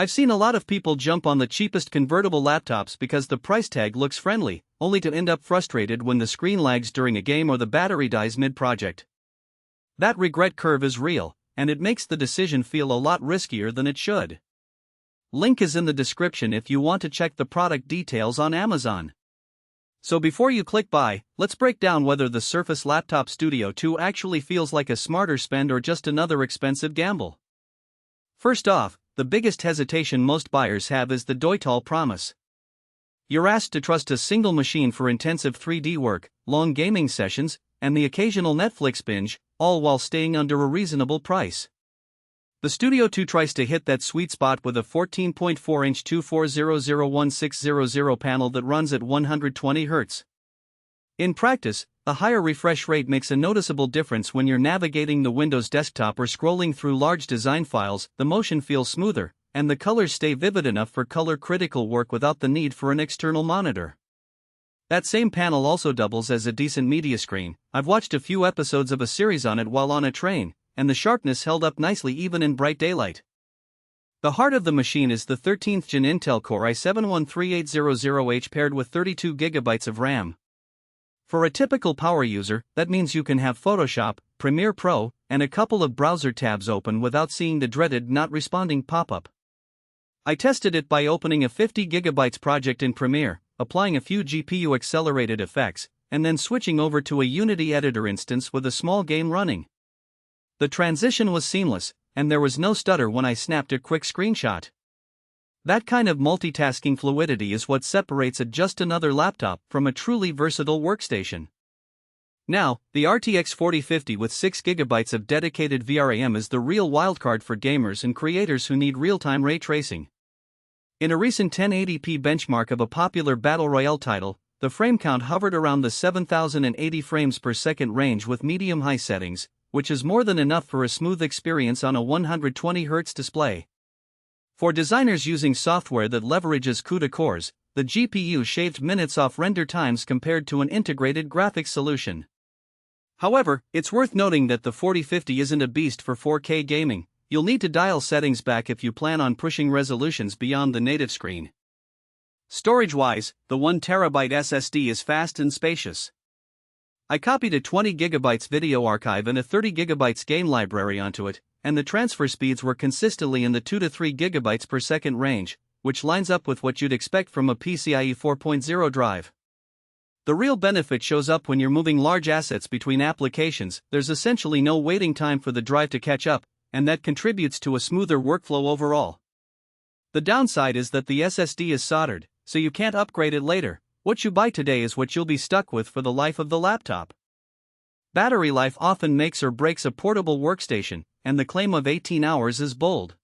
I've seen a lot of people jump on the cheapest convertible laptops because the price tag looks friendly, only to end up frustrated when the screen lags during a game or the battery dies mid-project. That regret curve is real, and it makes the decision feel a lot riskier than it should. Link is in the description if you want to check the product details on Amazon. So before you click buy, let's break down whether the Surface Laptop Studio 2 actually feels like a smarter spend or just another expensive gamble. First off, the biggest hesitation most buyers have is the Deutal promise. You're asked to trust a single machine for intensive 3D work, long gaming sessions, and the occasional Netflix binge, all while staying under a reasonable price. The Studio 2 tries to hit that sweet spot with a 14.4-inch 24001600 panel that runs at 120 Hz. In practice, a higher refresh rate makes a noticeable difference when you're navigating the Windows desktop or scrolling through large design files. The motion feels smoother, and the colors stay vivid enough for color-critical work without the need for an external monitor. That same panel also doubles as a decent media screen. I've watched a few episodes of a series on it while on a train, and the sharpness held up nicely even in bright daylight. The heart of the machine is the 13th Gen Intel Core i7-13800H paired with 32 GB of RAM. For a typical power user, that means you can have Photoshop, Premiere Pro, and a couple of browser tabs open without seeing the dreaded not responding pop-up. I tested it by opening a 50 GB project in Premiere, applying a few GPU-accelerated effects, and then switching over to a Unity editor instance with a small game running. The transition was seamless, and there was no stutter when I snapped a quick screenshot. That kind of multitasking fluidity is what separates a just another laptop from a truly versatile workstation. Now, the RTX 4050 with 6 GB of dedicated VRAM is the real wildcard for gamers and creators who need real-time ray tracing. In a recent 1080p benchmark of a popular Battle Royale title, the frame count hovered around the 7080 frames per second range with medium-high settings, which is more than enough for a smooth experience on a 120 Hz display. For designers using software that leverages CUDA cores, the GPU shaved minutes off render times compared to an integrated graphics solution. However, it's worth noting that the 4050 isn't a beast for 4K gaming. You'll need to dial settings back if you plan on pushing resolutions beyond the native screen. Storage-wise, the 1TB SSD is fast and spacious. I copied a 20 GB video archive and a 30 GB game library onto it, and the transfer speeds were consistently in the 2 to 3 GB per second range, which lines up with what you'd expect from a PCIe 4.0 drive. The real benefit shows up when you're moving large assets between applications. There's essentially no waiting time for the drive to catch up, and that contributes to a smoother workflow overall. The downside is that the SSD is soldered, so you can't upgrade it later. What you buy today is what you'll be stuck with for the life of the laptop. Battery life often makes or breaks a portable workstation, and the claim of 18 hours is bold.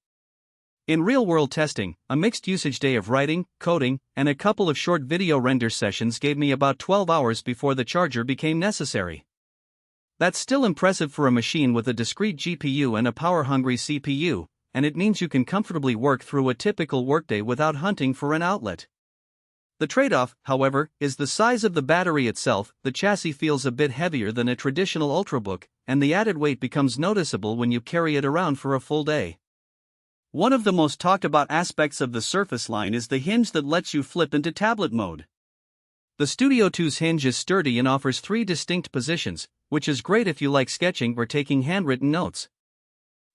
In real-world testing, a mixed usage day of writing, coding, and a couple of short video render sessions gave me about 12 hours before the charger became necessary. That's still impressive for a machine with a discrete GPU and a power-hungry CPU, and it means you can comfortably work through a typical workday without hunting for an outlet. The trade-off, however, is the size of the battery itself. The chassis feels a bit heavier than a traditional Ultrabook, and the added weight becomes noticeable when you carry it around for a full day. One of the most talked about aspects of the Surface line is the hinge that lets you flip into tablet mode. The Studio 2's hinge is sturdy and offers 3 distinct positions, which is great if you like sketching or taking handwritten notes.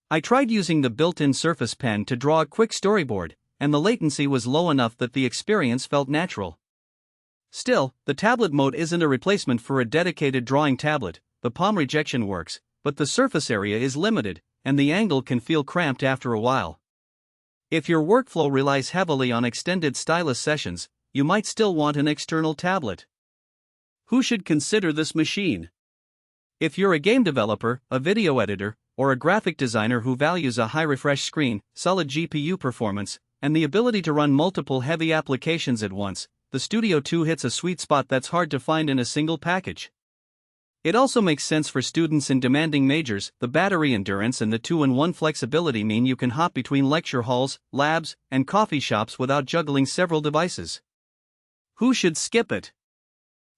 I tried using the built-in Surface Pen to draw a quick storyboard, and the latency was low enough that the experience felt natural. Still, the tablet mode isn't a replacement for a dedicated drawing tablet. The palm rejection works, but the surface area is limited, and the angle can feel cramped after a while. If your workflow relies heavily on extended stylus sessions, you might still want an external tablet. Who should consider this machine? If you're a game developer, a video editor, or a graphic designer who values a high refresh screen, solid GPU performance, and the ability to run multiple heavy applications at once, the Studio 2 hits a sweet spot that's hard to find in a single package. It also makes sense for students in demanding majors. The battery endurance and the 2-in-1 flexibility mean you can hop between lecture halls, labs, and coffee shops without juggling several devices. Who should skip it?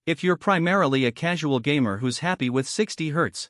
If you're primarily a casual gamer who's happy with 60 Hz